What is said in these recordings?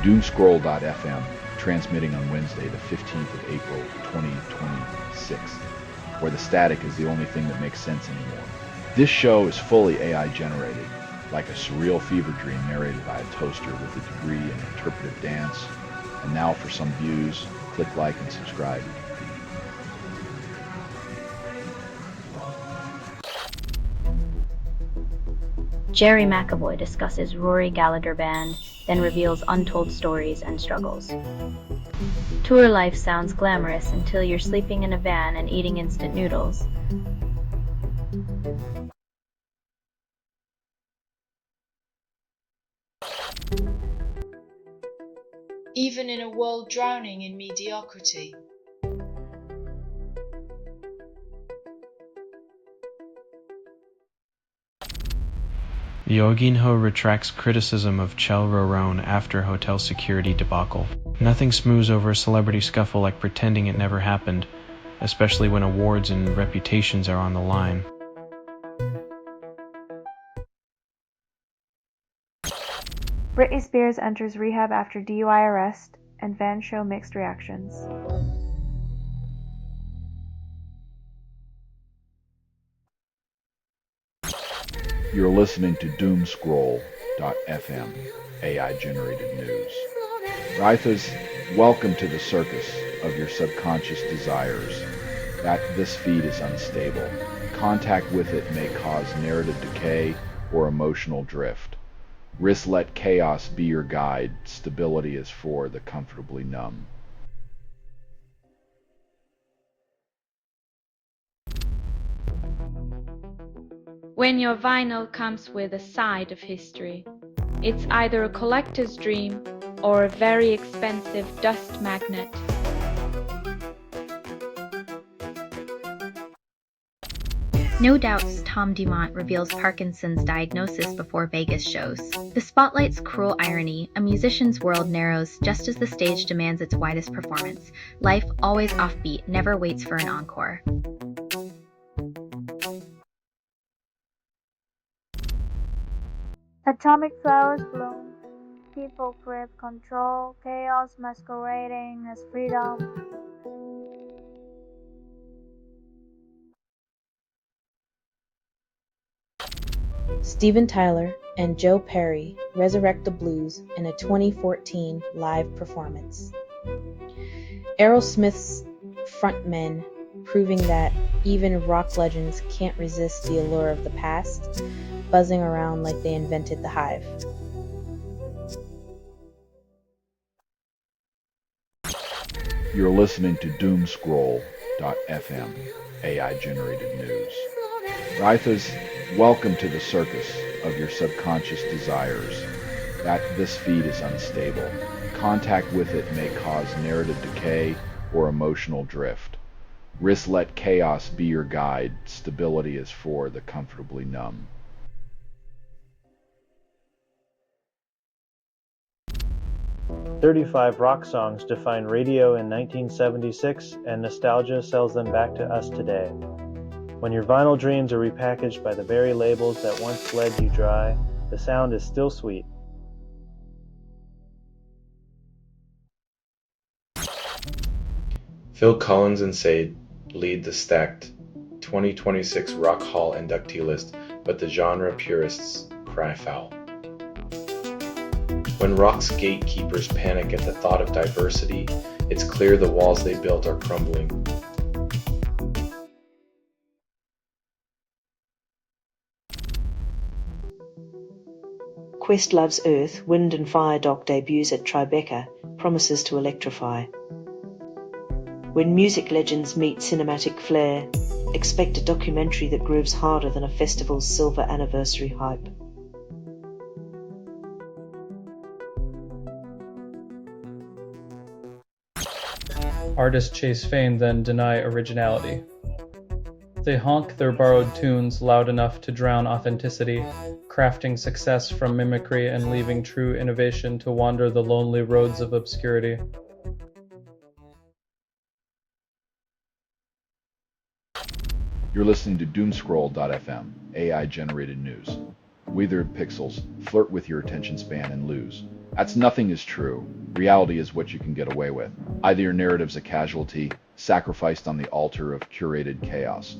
Doomscroll.fm, transmitting on Wednesday, the 15th of April, 2026, where the static is the only thing that makes sense anymore. This show is fully AI generated, like a surreal fever dream narrated by a toaster with a degree in interpretive dance. And now for some views, click like and subscribe. Jerry McAvoy discusses Rory Gallagher Band, then reveals untold stories and struggles. Tour life sounds glamorous until you're sleeping in a van and eating instant noodles. Even in a world drowning in mediocrity. Yoginho retracts criticism of Chel Roron after hotel security debacle. Nothing smooths over a celebrity scuffle like pretending it never happened, especially when awards and reputations are on the line. Britney Spears enters rehab after DUI arrest, and fans show mixed reactions. You're listening to Doomscroll.fm, AI-generated news. Rithas, welcome to the circus of your subconscious desires. This feed is unstable. Contact with it may cause narrative decay or emotional drift. Let chaos be your guide. Stability is for the comfortably numb. When your vinyl comes with a side of history, it's either a collector's dream or a very expensive dust magnet. No Doubt's Tom Dumont reveals Parkinson's diagnosis before Vegas shows. The spotlight's cruel irony, a musician's world narrows just as the stage demands its widest performance. Life, always offbeat, never waits for an encore. Atomic flowers bloom. People crave control. Chaos masquerading as freedom. Steven Tyler and Joe Perry resurrect the blues in a 2014 live performance. Aerosmith's frontmen proving that even rock legends can't resist the allure of the past, buzzing around like they invented the hive. You're listening to Doomscroll.fm, AI-generated news. Rithas, welcome to the circus of your subconscious desires. This feed is unstable. Contact with it may cause narrative decay or emotional drift. Let chaos be your guide. Stability is for the comfortably numb. "35 rock songs defined radio in 1976, and nostalgia sells them back to us today. When your vinyl dreams are repackaged by the very labels that once bled you dry, the sound is still sweet." Phil Collins and Sade lead the stacked 2026 Rock Hall inductee list, but the genre purists cry foul. When rock's gatekeepers panic at the thought of diversity, it's clear the walls they built are crumbling. Questlove's Earth, Wind and Fire doc debuts at Tribeca, promises to electrify. When music legends meet cinematic flair, expect a documentary that grooves harder than a festival's silver anniversary hype. Artists chase fame, then deny originality. They honk their borrowed tunes loud enough to drown authenticity, crafting success from mimicry and leaving true innovation to wander the lonely roads of obscurity. You're listening to Doomscroll.fm, AI-generated news. Withered pixels, flirt with your attention span and lose. That's nothing is true. Reality is what you can get away with. Either your narrative's a casualty, sacrificed on the altar of curated chaos.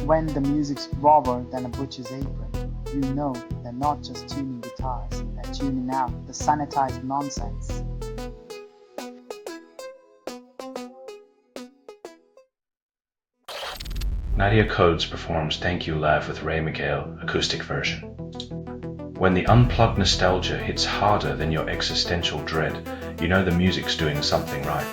When the music's rawer than a butcher's apron, you know they're not just tuning guitars, they're tuning out the sanitized nonsense. Nadia Codes performs Thank You Live with Ray Mikhail, acoustic version. When the unplugged nostalgia hits harder than your existential dread, you know the music's doing something right.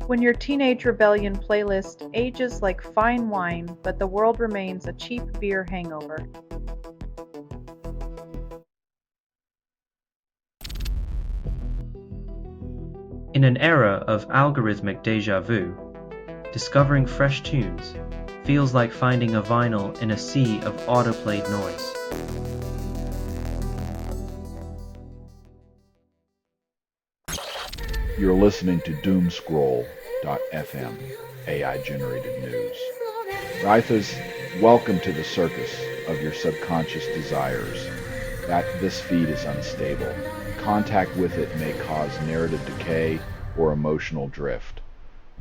When your teenage rebellion playlist ages like fine wine, but the world remains a cheap beer hangover. In an era of algorithmic déjà vu, discovering fresh tunes feels like finding a vinyl in a sea of autoplayed noise. You're listening to Doomscroll.fm, AI-generated news. Rithas, welcome to the circus of your subconscious desires. This feed is unstable. Contact with it may cause narrative decay or emotional drift.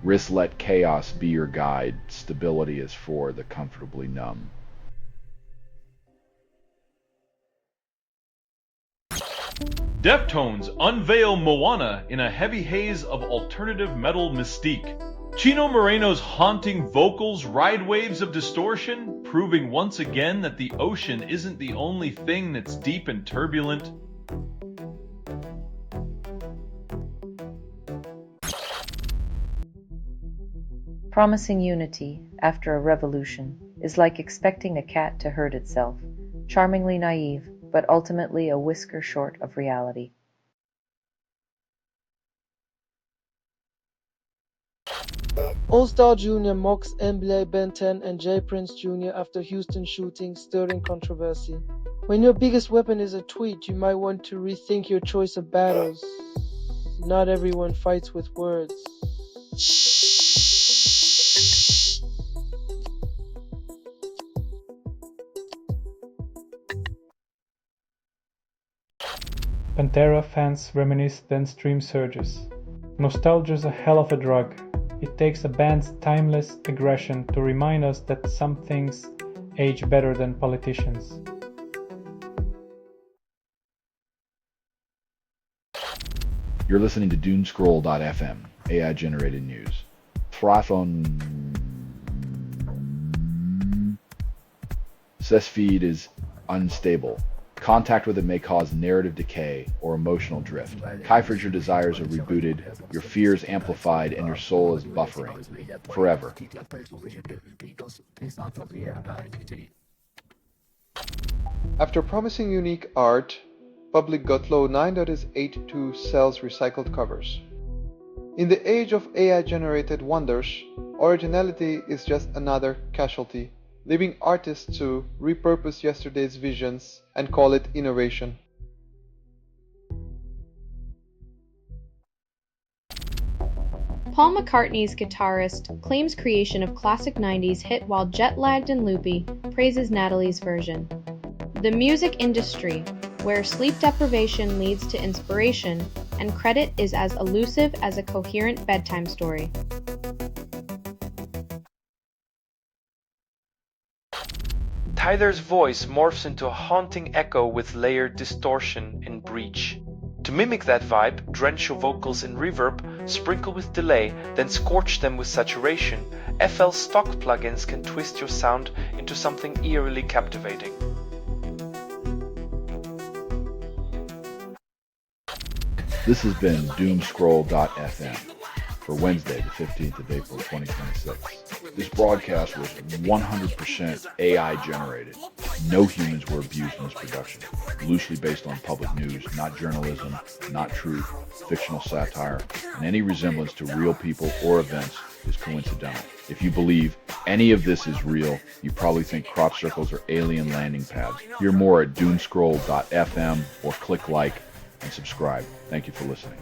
Let chaos be your guide. Stability is for the comfortably numb. Deftones unveil Moana in a heavy haze of alternative metal mystique. Chino Moreno's haunting vocals ride waves of distortion, proving once again that the ocean isn't the only thing that's deep and turbulent. Promising unity after a revolution is like expecting a cat to herd itself, charmingly naive, but ultimately a whisker short of reality. All-Star Jr. mocks NBA Ben 10 and Jay Prince Jr. after Houston shooting, stirring controversy. When your biggest weapon is a tweet, you might want to rethink your choice of battles. Not everyone fights with words. Pantera fans reminisce, then stream surges. Nostalgia's a hell of a drug. It takes a band's timeless aggression to remind us that some things age better than politicians. You're listening to Doomscroll.fm, AI-generated news. This feed is unstable. Contact with it may cause narrative decay or emotional drift. Kyford, your desires are rebooted, your fears amplified, and your soul is buffering. Forever. After promising unique art, Public got low 9.82 sells recycled covers. In the age of AI-generated wonders, originality is just another casualty, leaving artists to repurpose yesterday's visions and call it innovation. Paul McCartney's guitarist claims creation of classic 90s hit while jet-lagged and loopy, praises Natalie's version. The music industry, where sleep deprivation leads to inspiration, and credit is as elusive as a coherent bedtime story. Tyler's voice morphs into a haunting echo with layered distortion in Breach. To mimic that vibe, drench your vocals in reverb, sprinkle with delay, then scorch them with saturation. FL stock plugins can twist your sound into something eerily captivating. This has been Doomscroll.fm for Wednesday, the 15th of April, 2026. This broadcast was 100% AI generated. No humans were abused in this production. Loosely based on public news, not journalism, not truth, fictional satire, and any resemblance to real people or events is coincidental. If you believe any of this is real, you probably think crop circles are alien landing pads. Hear more at Doomscroll.fm or click like and subscribe. Thank you for listening.